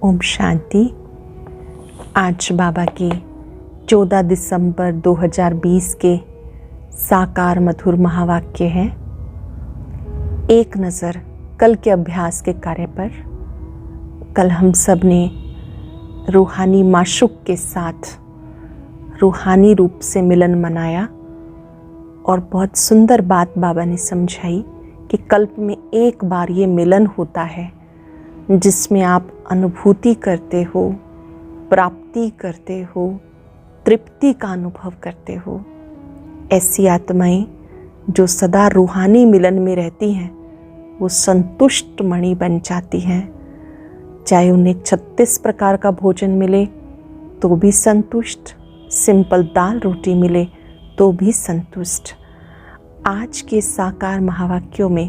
ओम शांति। आज बाबा की 14 दिसंबर 2020 के साकार मधुर महावाक्य हैं। एक नज़र कल के अभ्यास के कार्य पर। कल हम सब ने रूहानी माशूक के साथ रूहानी रूप से मिलन मनाया और बहुत सुंदर बात बाबा ने समझाई कि कल्प में एक बार ये मिलन होता है जिसमें आप अनुभूति करते हो, प्राप्ति करते हो, तृप्ति का अनुभव करते हो। ऐसी आत्माएं जो सदा रूहानी मिलन में रहती हैं वो संतुष्ट मणि बन जाती हैं। चाहे उन्हें 36 प्रकार का भोजन मिले तो भी संतुष्ट, सिंपल दाल रोटी मिले तो भी संतुष्ट। आज के साकार महावाक्यों में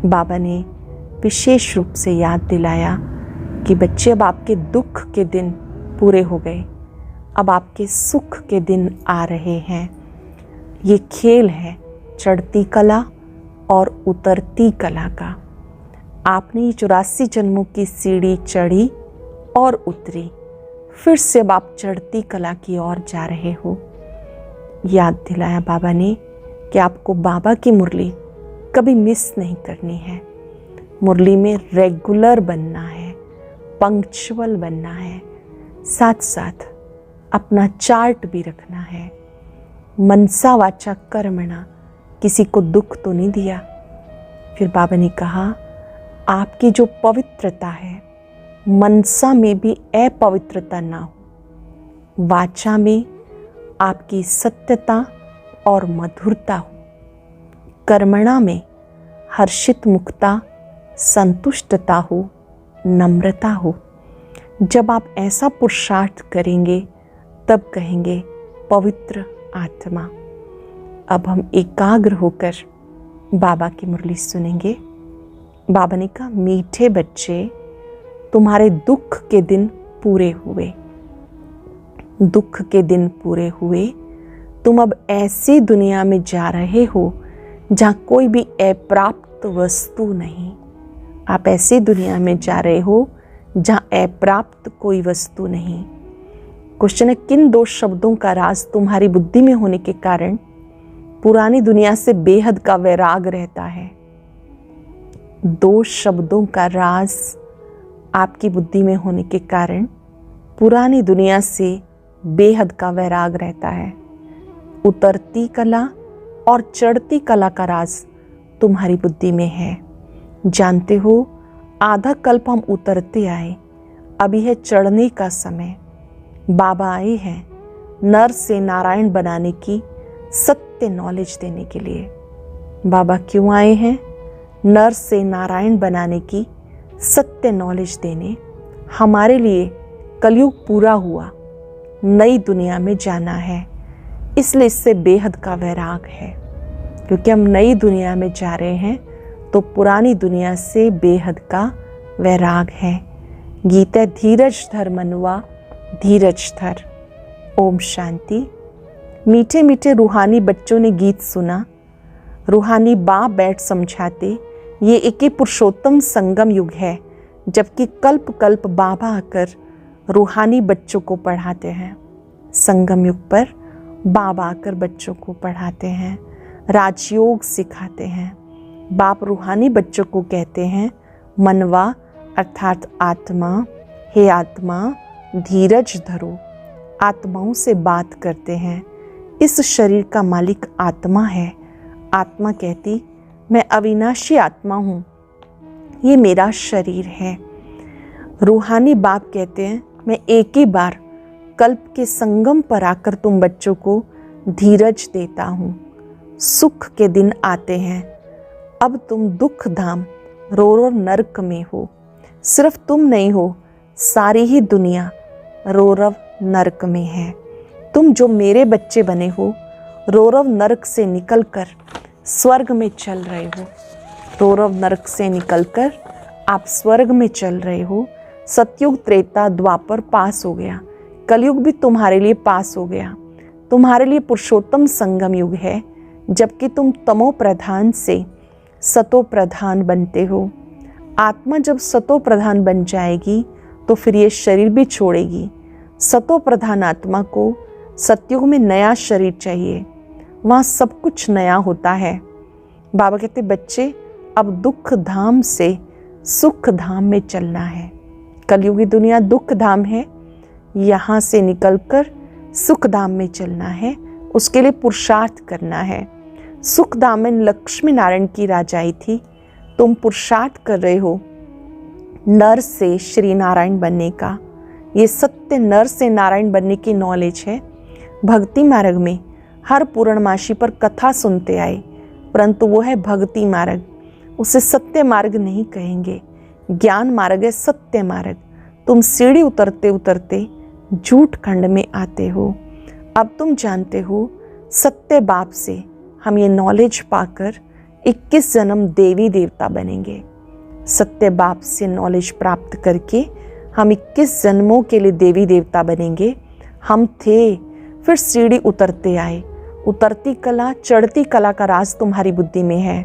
बाबा ने विशेष रूप से याद दिलाया कि बच्चे, अब आपके दुख के दिन पूरे हो गए, अब आपके सुख के दिन आ रहे हैं। ये खेल है चढ़ती कला और उतरती कला का। आपने 84 जन्मों की सीढ़ी चढ़ी और उतरी, फिर से अब आप चढ़ती कला की ओर जा रहे हो। याद दिलाया बाबा ने कि आपको बाबा की मुरली कभी मिस नहीं करनी है। मुरली में रेगुलर बनना है, पंक्चुअल बनना है, साथ साथ अपना चार्ट भी रखना है। मनसा वाचा कर्मणा, किसी को दुख तो नहीं दिया। फिर बाबा ने कहा आपकी जो पवित्रता है, मनसा में भी अपवित्रता ना हो, वाचा में आपकी सत्यता और मधुरता हो, कर्मणा में हर्षित मुक्ता, संतुष्टता हो, नम्रता हो। जब आप ऐसा पुरुषार्थ करेंगे तब कहेंगे पवित्र आत्मा। अब हम एकाग्र होकर बाबा की मुरली सुनेंगे। बाबा ने कहा, मीठे बच्चे, तुम्हारे दुख के दिन पूरे हुए। दुख के दिन पूरे हुए। तुम अब ऐसी दुनिया में जा रहे हो जहाँ कोई भी अप्राप्त वस्तु नहीं। आप ऐसी दुनिया में जा रहे हो जहाँ अप्राप्त कोई वस्तु नहीं। क्वेश्चन है, किन दो शब्दों का राज तुम्हारी बुद्धि में होने के कारण पुरानी दुनिया से बेहद का वैराग रहता है? दो शब्दों का राज आपकी बुद्धि में होने के कारण पुरानी दुनिया से बेहद का वैराग रहता है। उतरती कला और चढ़ती कला का राज तुम्हारी बुद्धि में है। जानते हो, आधा कल्प हम उतरते आए, अभी है चढ़ने का समय। बाबा आए हैं नर से नारायण बनाने की सत्य नॉलेज देने के लिए। बाबा क्यों आए हैं? नर से नारायण बनाने की सत्य नॉलेज देने। हमारे लिए कलयुग पूरा हुआ, नई दुनिया में जाना है, इसलिए इससे बेहद का वैराग है। क्योंकि हम नई दुनिया में जा रहे हैं तो पुरानी दुनिया से बेहद का वैराग है। गीता धीरज धर मनुआ, धीरज धर। ओम शांति। मीठे मीठे रूहानी बच्चों ने गीत सुना। रूहानी बाप बैठ समझाते, ये एक ही पुरुषोत्तम संगम युग है, जबकि कल्प कल्प बाबा आकर रूहानी बच्चों को पढ़ाते हैं। संगम युग पर बाबा आकर बच्चों को पढ़ाते हैं, राजयोग सिखाते हैं। बाप रूहानी बच्चों को कहते हैं, मनवा अर्थात आत्मा, हे आत्मा धीरज धरो। आत्माओं से बात करते हैं। इस शरीर का मालिक आत्मा है। आत्मा कहती, मैं अविनाशी आत्मा हूँ, ये मेरा शरीर है। रूहानी बाप कहते हैं, मैं एक ही बार कल्प के संगम पर आकर तुम बच्चों को धीरज देता हूँ। सुख के दिन आते हैं, अब तुम दुख धाम रो नरक में हो। सिर्फ तुम नहीं हो, सारी ही दुनिया रोरव नरक में है। तुम जो मेरे बच्चे बने हो, रोरव नरक से निकलकर स्वर्ग में चल रहे हो। रोरव नरक से निकलकर आप स्वर्ग में चल रहे हो। सतयुग त्रेता द्वापर पास हो गया, कलयुग भी तुम्हारे लिए पास हो गया। तुम्हारे लिए पुरुषोत्तम संगम युग है, जबकि तुम तमो प्रधान से सतो प्रधान बनते हो। आत्मा जब सतो प्रधान बन जाएगी तो तो फिर ये शरीर भी छोड़ेगी। सतो प्रधान आत्मा को सतयुग में नया शरीर चाहिए, वहाँ सब कुछ नया होता है। बाबा कहते बच्चे अब दुख धाम से सुख धाम में चलना है। कलयुगी दुनिया दुख धाम है, यहाँ से निकलकर सुख धाम में चलना है, उसके लिए पुरुषार्थ करना है। सुख धाम में लक्ष्मी नारायण की राजाई थी, तुम पुरुषार्थ कर रहे हो नर से श्री नारायण बनने का। ये सत्य नर से नारायण बनने की नॉलेज है। भक्ति मार्ग में हर पूर्णमासी पर कथा सुनते आए, परंतु वो है भक्ति मार्ग, उसे सत्य मार्ग नहीं कहेंगे। ज्ञान मार्ग है सत्य मार्ग। तुम सीढ़ी उतरते उतरते झूठ खंड में आते हो। अब तुम जानते हो सत्य बाप से हम ये नॉलेज पाकर 21 जन्म देवी देवता बनेंगे। सत्य बाप से नॉलेज प्राप्त करके हम 21 जन्मों के लिए देवी देवता बनेंगे। हम थे, फिर सीढ़ी उतरते आए। उतरती कला चढ़ती कला का राज तुम्हारी बुद्धि में है।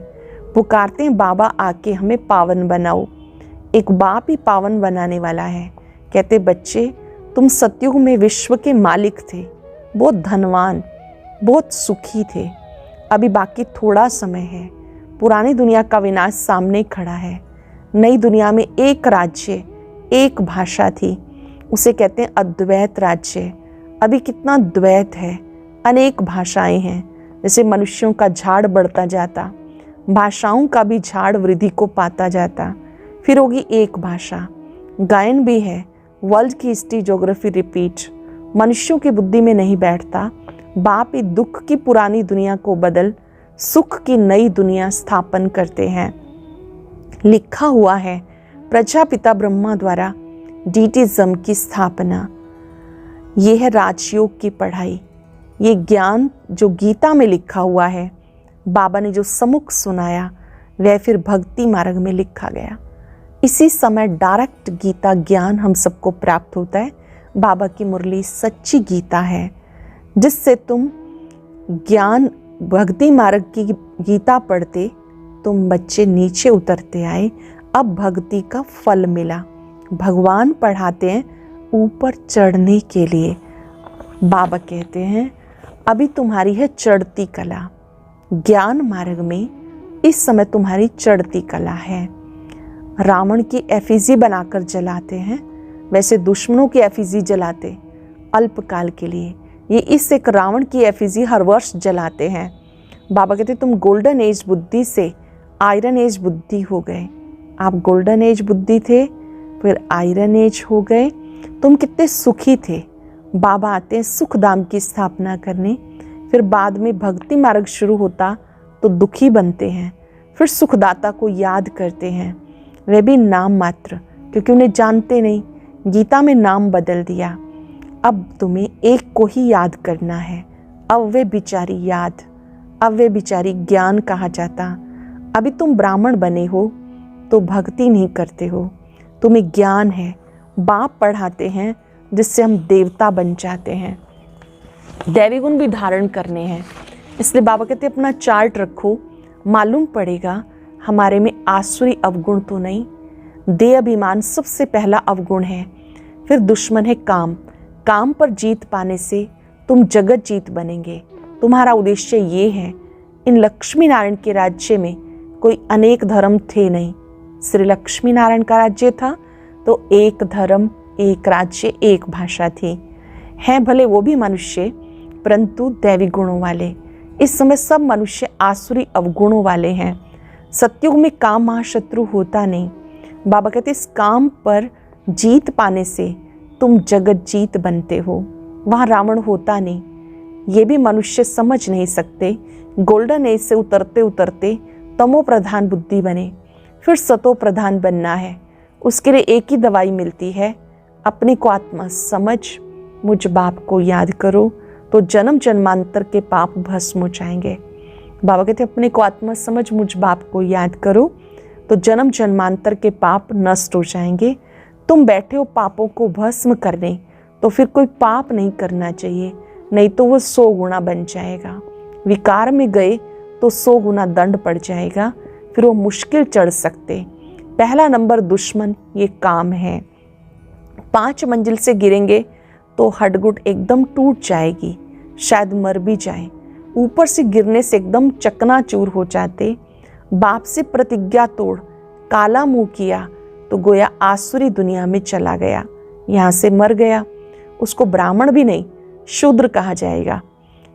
पुकारते हैं बाबा आके हमें पावन बनाओ। एक बाप ही पावन बनाने वाला है। कहते बच्चे तुम सतयुग में विश्व के मालिक थे, बहुत धनवान, बहुत सुखी थे। अभी बाकी थोड़ा समय है। पुरानी दुनिया का विनाश सामने खड़ा है। नई दुनिया में एक राज्य, एक भाषा थी, उसे कहते हैं अद्वैत राज्य। अभी कितना द्वैत है, अनेक भाषाएं हैं। जैसे मनुष्यों का झाड़ बढ़ता जाता, भाषाओं का भी झाड़ वृद्धि को पाता जाता। फिर होगी एक भाषा। गायन भी है, वर्ल्ड की हिस्ट्री ज्योग्राफी रिपीट। मनुष्यों की बुद्धि में नहीं बैठता। बाप ही दुख की पुरानी दुनिया को बदल सुख की नई दुनिया स्थापन करते हैं। लिखा हुआ है प्रजापिता ब्रह्मा द्वारा डीटीज्म की स्थापना। ये है राजयोग की पढ़ाई। ये ज्ञान जो गीता में लिखा हुआ है, बाबा ने जो सम्मुख सुनाया, वह फिर भक्ति मार्ग में लिखा गया। इसी समय डायरेक्ट गीता ज्ञान हम सबको प्राप्त होता है। बाबा की मुरली सच्ची गीता है, जिससे तुम ज्ञान भक्ति मार्ग की गीता पढ़ते तुम बच्चे नीचे उतरते आए। अब भक्ति का फल मिला। भगवान पढ़ाते हैं ऊपर चढ़ने के लिए। बाबा कहते हैं अभी तुम्हारी है चढ़ती कला। ज्ञान मार्ग में इस समय तुम्हारी चढ़ती कला है। रावण की एफिजी बनाकर जलाते हैं, वैसे दुश्मनों की एफिजी जलाते अल्पकाल के लिए। ये इस एक रावण की एफिजी हर वर्ष जलाते हैं। बाबा कहते तुम गोल्डन एज बुद्धि से आयरन एज बुद्धि हो गए। आप गोल्डन एज बुद्धि थे, फिर आयरन एज हो गए। तुम कितने सुखी थे। बाबा आते हैं सुख धाम की स्थापना करने। फिर बाद में भक्ति मार्ग शुरू होता तो दुखी बनते हैं, फिर सुखदाता को याद करते हैं, वे भी नाम मात्र, क्योंकि उन्हें जानते नहीं। गीता में नाम बदल दिया। अब तुम्हें एक को ही याद करना है। अब वे बिचारी याद, अब वे बिचारी ज्ञान कहा जाता। अभी तुम ब्राह्मण बने हो तो भक्ति नहीं करते हो, तुम्हें ज्ञान है। बाप पढ़ाते हैं जिससे हम देवता बन जाते हैं, दैवी गुण भी धारण करने हैं। इसलिए बाबा कहते अपना चार्ट रखो, मालूम पड़ेगा हमारे में आसुरी अवगुण तो नहीं। देह अभिमान सबसे पहला अवगुण है। फिर दुश्मन है काम। काम पर जीत पाने से तुम जगत जीत बनेंगे। तुम्हारा उद्देश्य ये है। इन लक्ष्मी नारायण के राज्य में कोई अनेक धर्म थे नहीं। श्री लक्ष्मी नारायण का राज्य था तो एक धर्म, एक राज्य, एक भाषा थी। हैं भले वो भी मनुष्य, परंतु दैवी गुणों वाले। इस समय सब मनुष्य आसुरी अवगुणों वाले हैं। सतयुग में काम महाशत्रु होता नहीं। बाबा कहते इस काम पर जीत पाने से तुम जगत जीत बनते हो। वहाँ रावण होता नहीं। ये भी मनुष्य समझ नहीं सकते। गोल्डन एज से उतरते उतरते तमो प्रधान बुद्धि बने, फिर सतो प्रधान बनना है। उसके लिए एक ही दवाई मिलती है, अपने को आत्मा समझ, मुझ बाप को याद करो तो जन्म जन्मांतर के पाप भस्म हो जाएंगे। बाबा कहते अपने को आत्मा समझ, मुझ बाप को याद करो तो जन्म जन्मांतर के पाप नष्ट हो जाएंगे। तुम बैठे हो पापों को भस्म करने, तो फिर कोई पाप नहीं करना चाहिए, नहीं तो वो 100 गुना बन जाएगा। विकार में गए तो 100 गुना दंड पड़ जाएगा, फिर वो मुश्किल चढ़ सकते। पहला नंबर दुश्मन ये काम है। 5 मंजिल से गिरेंगे तो हड्डगुड एकदम टूट जाएगी, शायद मर भी जाए। ऊपर से गिरने से एकदम चकनाचूर हो जाते। बाप से प्रतिज्ञा तोड़ काला मुंह किया तो गोया आसुरी दुनिया में चला गया, यहाँ से मर गया। उसको ब्राह्मण भी नहीं, शूद्र कहा जाएगा।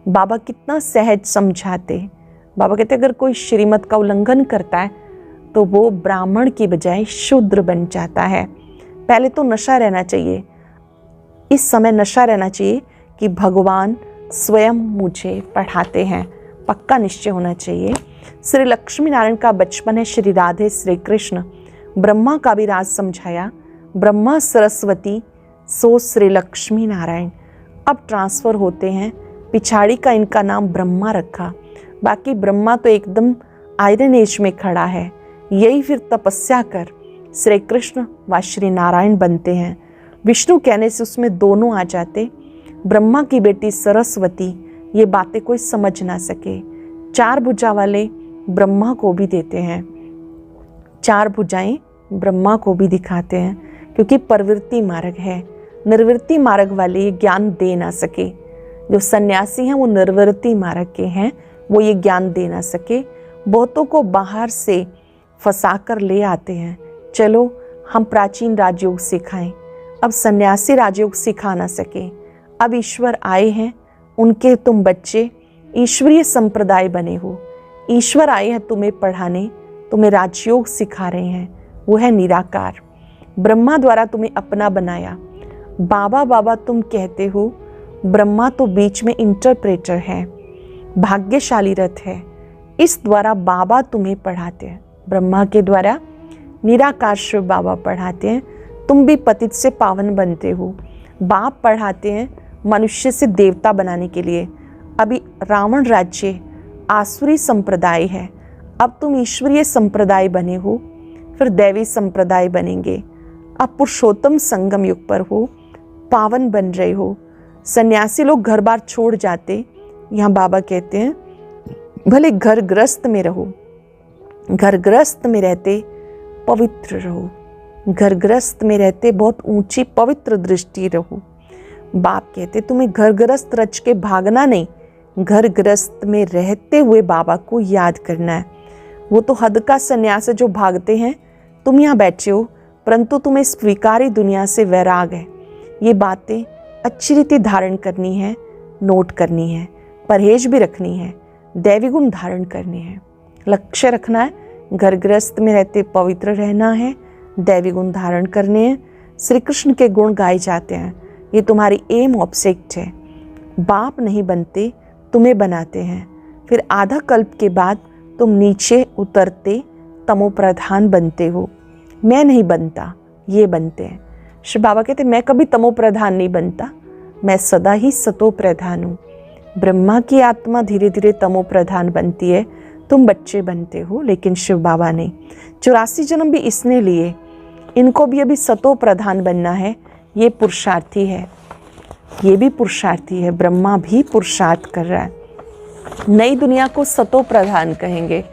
बाबा कितना सहज समझाते। बाबा कहते अगर कोई श्रीमत का उल्लंघन करता है तो वो ब्राह्मण की बजाय शूद्र बन जाता है। पहले तो नशा रहना चाहिए, इस समय नशा रहना चाहिए कि भगवान स्वयं मुझे पढ़ाते हैं, पक्का निश्चय होना चाहिए। श्री लक्ष्मी नारायण का बचपन है, श्री राधे श्री कृष्ण। ब्रह्मा का भी राज समझाया, ब्रह्मा सरस्वती सो श्री लक्ष्मी नारायण। अब ट्रांसफ़र होते हैं, पिछाड़ी का इनका नाम ब्रह्मा रखा। बाकी ब्रह्मा तो एकदम आयरन एज में खड़ा है। यही फिर तपस्या कर श्री कृष्ण व श्री नारायण बनते हैं। विष्णु कहने से उसमें दोनों आ जाते। ब्रह्मा की बेटी सरस्वती, ये बातें कोई समझ ना सके। 4 भुजा वाले ब्रह्मा को भी देते हैं, 4 भुजाएं ब्रह्मा को भी दिखाते हैं, क्योंकि प्रवृत्ति मार्ग है। निर्वृत्ति मार्ग वाले ये ज्ञान दे ना सके। जो सन्यासी हैं वो निर्वृत्ति मार्ग के हैं, वो ये ज्ञान दे ना सके। बहुतों को बाहर से फंसा कर ले आते हैं, चलो हम प्राचीन राजयोग सिखाएं। अब सन्यासी राजयोग सिखा ना सके। अब ईश्वर आए हैं, उनके तुम बच्चे ईश्वरीय संप्रदाय बने हो। ईश्वर आए हैं तुम्हें पढ़ाने, तुम्हें राजयोग सिखा रहे हैं। वो है निराकार। ब्रह्मा द्वारा तुम्हें अपना बनाया। बाबा बाबा तुम कहते हो, ब्रह्मा तो बीच में इंटरप्रेटर है, भाग्यशाली रथ है। इस द्वारा बाबा तुम्हें पढ़ाते हैं। ब्रह्मा के द्वारा निराकार शिव बाबा पढ़ाते हैं। तुम भी पतित से पावन बनते हो। बाप पढ़ाते हैं मनुष्य से देवता बनाने के लिए। अभी रावण राज्य आसुरी संप्रदाय है, अब तुम ईश्वरीय संप्रदाय बने हो, फिर दैवी संप्रदाय बनेंगे। अब पुरुषोत्तम संगम युग पर हो, पावन बन रहे हो। सन्यासी लोग घर बार छोड़ जाते, यहाँ बाबा कहते हैं भले घर गृहस्थ में रहो, घर गृहस्थ में रहते पवित्र रहो, घर गृहस्थ में रहते बहुत ऊंची पवित्र दृष्टि रहो। बाप कहते तुम्हें घर गृहस्थ रच के भागना नहीं, घर गृहस्थ में रहते हुए बाबा को याद करना है। वो तो हद का संन्यास है जो भागते हैं, तुम यहाँ बैठे हो, परंतु तुम्हें स्वीकारी दुनिया से वैराग है। ये बातें अच्छी रीति धारण करनी है, नोट करनी है, परहेज भी रखनी है, दैवी गुण धारण करने हैं। लक्ष्य रखना है, घर गृहस्थ में रहते पवित्र रहना है, दैवी गुण धारण करने हैं। श्री कृष्ण के गुण गाए जाते हैं, ये तुम्हारी एम ऑब्जेक्ट है। बाप नहीं बनते, तुम्हें बनाते हैं। फिर आधा कल्प के बाद तुम नीचे उतरते तमो प्रधान बनते हो। मैं नहीं बनता, ये बनते हैं। श्री बाबा कहते मैं कभी तमो प्रधान नहीं बनता, मैं सदा ही सतो प्रधान हूँ। ब्रह्मा की आत्मा धीरे धीरे तमो प्रधान बनती है, तुम बच्चे बनते हो। लेकिन शिव बाबा ने 84 जन्म भी इसने लिए, इनको भी अभी सतो प्रधान बनना है। ये पुरुषार्थी है, ये भी पुरुषार्थी है। ब्रह्मा भी पुरुषार्थ कर रहा है। नई दुनिया को सतो प्रधान कहेंगे।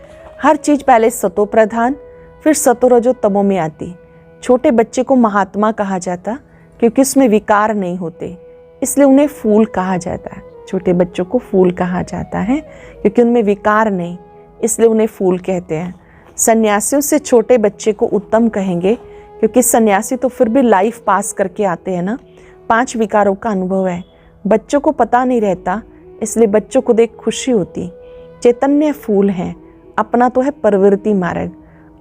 हर चीज पहले सतो प्रधान, फिर सतो रजो तमो में आती। छोटे बच्चे को महात्मा कहा जाता क्योंकि उसमें विकार नहीं होते, इसलिए उन्हें फूल कहा जाता है। छोटे बच्चों को फूल कहा जाता है क्योंकि उनमें विकार नहीं, इसलिए उन्हें फूल कहते हैं। सन्यासियों से छोटे बच्चे को उत्तम कहेंगे क्योंकि सन्यासी तो फिर भी लाइफ पास करके आते हैं ना। 5 विकारों का अनुभव है, बच्चों को पता नहीं रहता, इसलिए बच्चों को देख खुशी होती। चैतन्य फूल हैं, अपना तो है प्रवृत्ति मार्ग।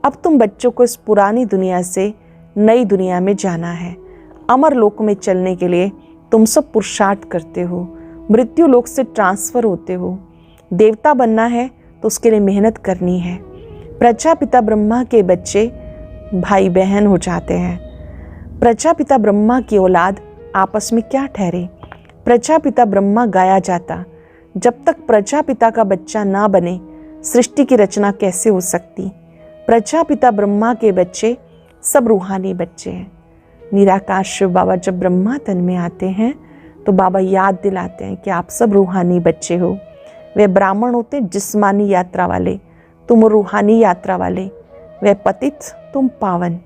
अब तुम बच्चों को इस पुरानी दुनिया से नई दुनिया में जाना है। अमर लोक में चलने के लिए तुम सब पुरुषार्थ करते हो, मृत्यु लोक से ट्रांसफर होते हो। देवता बनना है तो उसके लिए मेहनत करनी है। प्रजापिता ब्रह्मा के बच्चे भाई बहन हो जाते हैं। प्रजापिता ब्रह्मा की औलाद आपस में क्या ठहरे। प्रजापिता ब्रह्मा गाया जाता, जब तक प्रजापिता का बच्चा ना बने सृष्टि की रचना कैसे हो सकती। प्रजापिता ब्रह्मा के बच्चे सब रूहानी बच्चे हैं। निराकार शिव बाबा जब ब्रह्मा तन में आते हैं तो बाबा याद दिलाते हैं कि आप सब रूहानी बच्चे हो। वे ब्राह्मण होते जिस्मानी यात्रा वाले, तुम रूहानी यात्रा वाले। वे पतित, तुम पावन।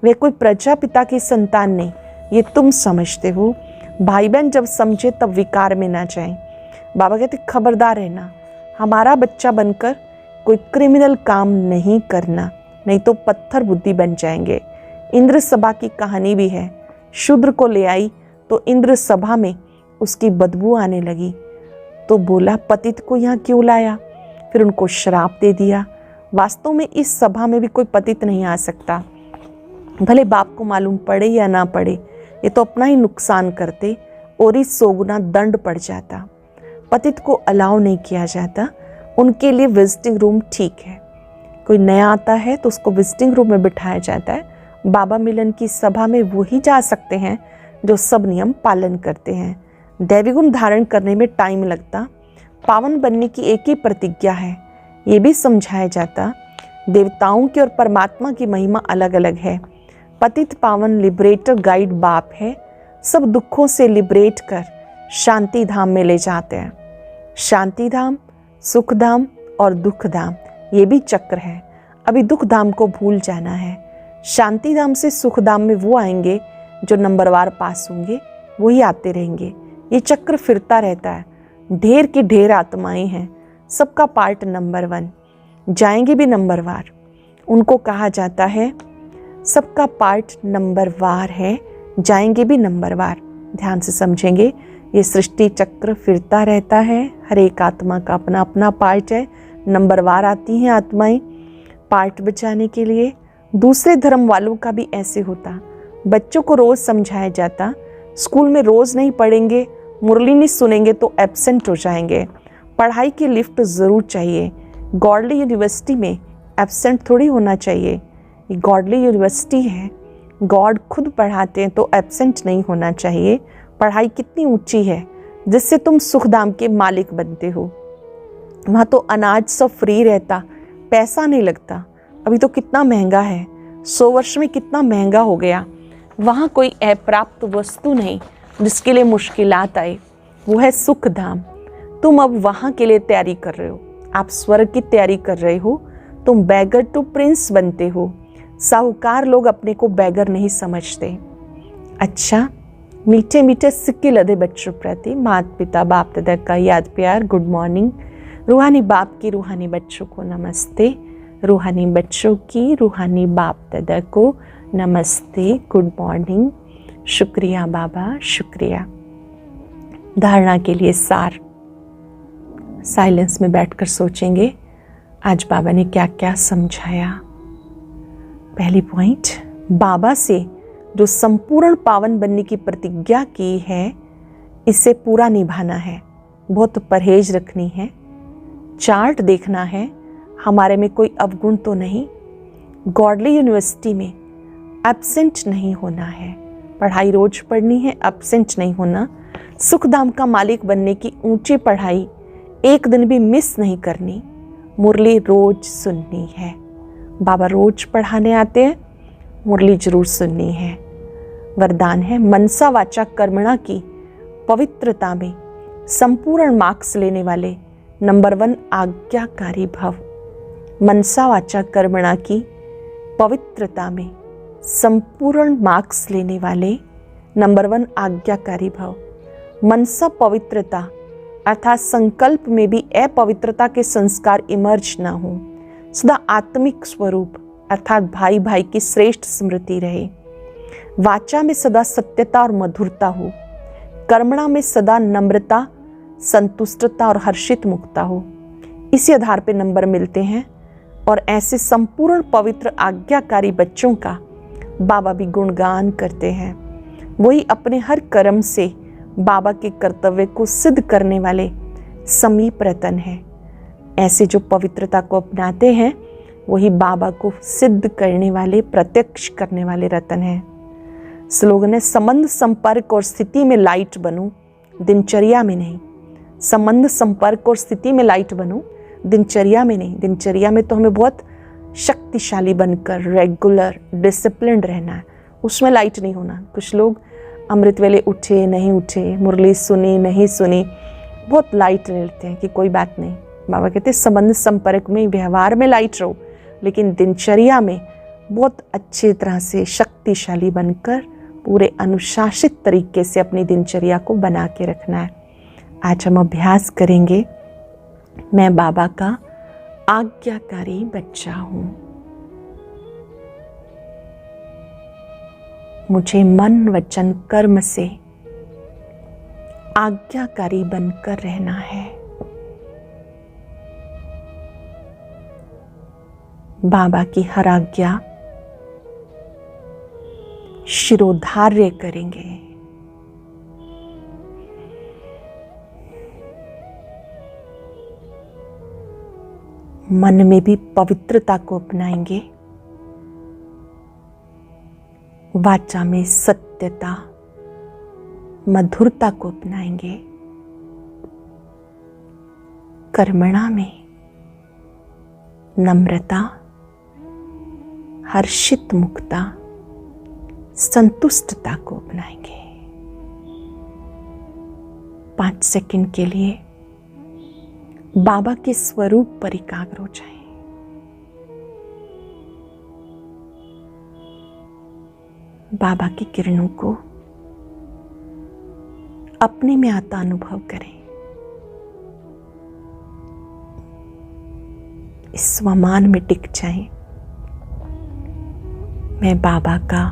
वे कोई प्रजापिता की संतान नहीं, ये तुम समझते हो। भाई बहन जब समझे तब विकार में ना जाएं। बाबा कहते खबरदार रहना, हमारा बच्चा बनकर कोई क्रिमिनल काम नहीं करना, नहीं तो पत्थर बुद्धि बन जाएंगे। इंद्र सभा की कहानी भी है। शूद्र को ले आई तो इंद्र सभा में उसकी बदबू आने लगी, तो बोला पतित को यहाँ क्यों लाया, फिर उनको श्राप दे दिया। वास्तव में इस सभा में भी कोई पतित नहीं आ सकता, भले बाप को मालूम पड़े या ना पड़े, ये तो अपना ही नुकसान करते और इस 100 गुना दंड पड़ जाता। पतित को अलाउ नहीं किया जाता, उनके लिए विजिटिंग रूम ठीक है। कोई नया आता है तो उसको विजिटिंग रूम में बिठाया जाता है। बाबा मिलन की सभा में वो ही जा सकते हैं जो सब नियम पालन करते हैं। दैवी गुण धारण करने में टाइम लगता, पावन बनने की एक ही प्रतिज्ञा है। ये भी समझाया जाता देवताओं की और परमात्मा की महिमा अलग अलग है। पतित पावन लिबरेटर गाइड बाप है, सब दुखों से लिबरेट कर शांति धाम में ले जाते हैं। शांति धाम, सुख धाम और दुख धाम, ये भी चक्र है। अभी दुख धाम को भूल जाना है। शांति धाम से सुख धाम में वो आएंगे जो नंबरवार पास होंगे, वही आते रहेंगे। ये चक्र फिरता रहता है। ढेर की ढेर आत्माएं हैं, सबका पार्ट नंबर 1, जाएंगे भी नंबरवार। उनको कहा जाता है सबका पार्ट नंबरवार है, जाएंगे भी नंबरवार। ध्यान से समझेंगे, ये सृष्टि चक्र फिरता रहता है। हर एक आत्मा का अपना अपना पार्ट है। नंबरवार आती हैं आत्माएं पार्ट बचाने के लिए। दूसरे धर्म वालों का भी ऐसे होता। बच्चों को रोज समझाया जाता, स्कूल में रोज नहीं पढ़ेंगे, मुरली नहीं सुनेंगे तो एब्सेंट हो जाएंगे। पढ़ाई की लिफ्ट ज़रूर चाहिए। गॉडली यूनिवर्सिटी में एब्सेंट थोड़ी होना चाहिए। ये गॉडली यूनिवर्सिटी है, गॉड खुद पढ़ाते हैं, तो एब्सेंट नहीं होना चाहिए। पढ़ाई कितनी ऊंची है जिससे तुम सुखधाम के मालिक बनते हो। वहाँ तो अनाज सब फ्री रहता, पैसा नहीं लगता। अभी तो कितना महंगा है, 100 वर्ष में कितना महंगा हो गया। वहाँ कोई अप्राप्त वस्तु नहीं जिसके लिए मुश्किलात आए, वो है सुख धाम। तुम अब वहाँ के लिए तैयारी कर रहे हो, आप स्वर्ग की तैयारी कर रहे हो। तुम बैगर टू प्रिंस बनते हो। साहूकार लोग अपने को बैगर नहीं समझते। अच्छा, मीठे मीठे सिक्के लदे बच्चों प्रति माता पिता बाप दादा का याद प्यार, गुड मॉर्निंग। रूहानी बाप की रूहानी बच्चों को नमस्ते, रूहानी बच्चों की रूहानी बाप दादा को नमस्ते, गुड मॉर्निंग। शुक्रिया बाबा, शुक्रिया। धारणा के लिए सार, साइलेंस में बैठकर सोचेंगे आज बाबा ने क्या क्या समझाया। पहली पॉइंट, बाबा से जो संपूर्ण पावन बनने की प्रतिज्ञा की है, इसे पूरा निभाना है। बहुत परहेज रखनी है। चार्ट देखना है, हमारे में कोई अवगुण तो नहीं। गॉडली यूनिवर्सिटी में एब्सेंट नहीं होना है। पढ़ाई रोज पढ़नी है, एब्सेंट नहीं होना। सुखधाम का मालिक बनने की ऊंची पढ़ाई एक दिन भी मिस नहीं करनी। मुरली रोज सुननी है। बाबा रोज पढ़ाने आते हैं, मुरली जरूर सुननी है। वरदान है मनसा वाचा कर्मणा की पवित्रता में संपूर्ण मार्क्स लेने वाले नंबर 1 आज्ञाकारी भव। मनसा वाचा कर्मणा की पवित्रता में संपूर्ण मार्क्स लेने वाले नंबर 1 आज्ञाकारी भव। मनसा पवित्रता अर्थात संकल्प में भी अपवित्रता के संस्कार इमर्ज ना हो। सदा आत्मिक स्वरूप अर्थात भाई भाई की श्रेष्ठ स्मृति रहे। वाचा में सदा सत्यता और मधुरता हो। कर्मणा में सदा नम्रता, संतुष्टता और हर्षित मुक्ता हो। इसी आधार पर नंबर मिलते हैं। और ऐसे संपूर्ण पवित्र आज्ञाकारी बच्चों का बाबा भी गुणगान करते हैं। वही अपने हर कर्म से बाबा के कर्तव्य को सिद्ध करने वाले समीप रतन है। ऐसे जो पवित्रता को अपनाते हैं, वही बाबा को सिद्ध करने वाले, प्रत्यक्ष करने वाले रतन हैं। स्लोगन है संबंध संपर्क और स्थिति में लाइट बनो, दिनचर्या में नहीं। संबंध संपर्क और स्थिति में लाइट बनो, दिनचर्या में नहीं। दिनचर्या में तो हमें बहुत शक्तिशाली बनकर रेगुलर डिसिप्लिन रहना है, उसमें लाइट नहीं होना। कुछ लोग अमृत वेले उठे नहीं उठे, मुरली सुनी नहीं सुनी, बहुत लाइट रहते हैं कि कोई बात नहीं। बाबा कहते हैं संबंध संपर्क में, व्यवहार में लाइट रहो, लेकिन दिनचर्या में बहुत अच्छी तरह से शक्तिशाली बनकर पूरे अनुशासित तरीके से अपनी दिनचर्या को बना के रखना है। आज हम अभ्यास करेंगे, मैं बाबा का आज्ञाकारी बच्चा हूं। मुझे मन वचन कर्म से आज्ञाकारी बनकर रहना है। बाबा की हर आज्ञा शिरोधार्य करेंगे। मन में भी पवित्रता को अपनाएंगे, वाचा में सत्यता मधुरता को अपनाएंगे, कर्मणा में नम्रता, हर्षित मुक्ता, संतुष्टता को अपनाएंगे। 5 सेकंड के लिए बाबा के स्वरूप पर एकाग्र हो जाएं। बाबा की किरणों को अपने में आता अनुभव करें। इस स्वमान में टिक जाएं। मैं बाबा का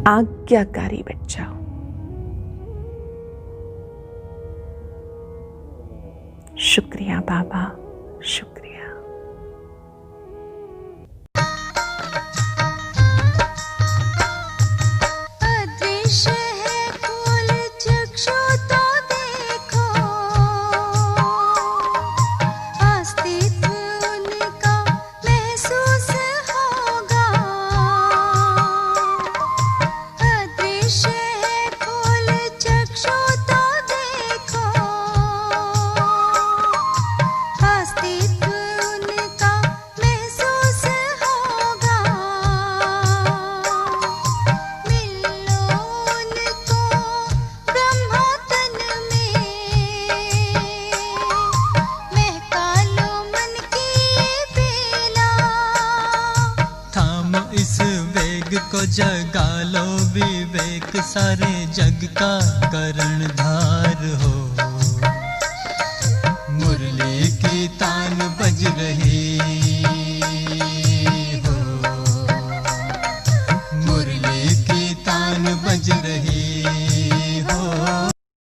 आज्ञाकारी बच्चा हूं। शुक्रिया बाबा, शुक्रिया। अदृश्य है खोल चक्षु तो देखो, अस्तित्व उनका महसूस होगा। अदृश्य है खोल चक्षु तो देखो, अस्तित्व उनका महसूस होगा। मिलो उनको ब्रह्मा तन में, महका लो मन की ये बेला। थाम इस वेग को, जगा लो विवेक, सारे जग का कर्णधार हो। मुरली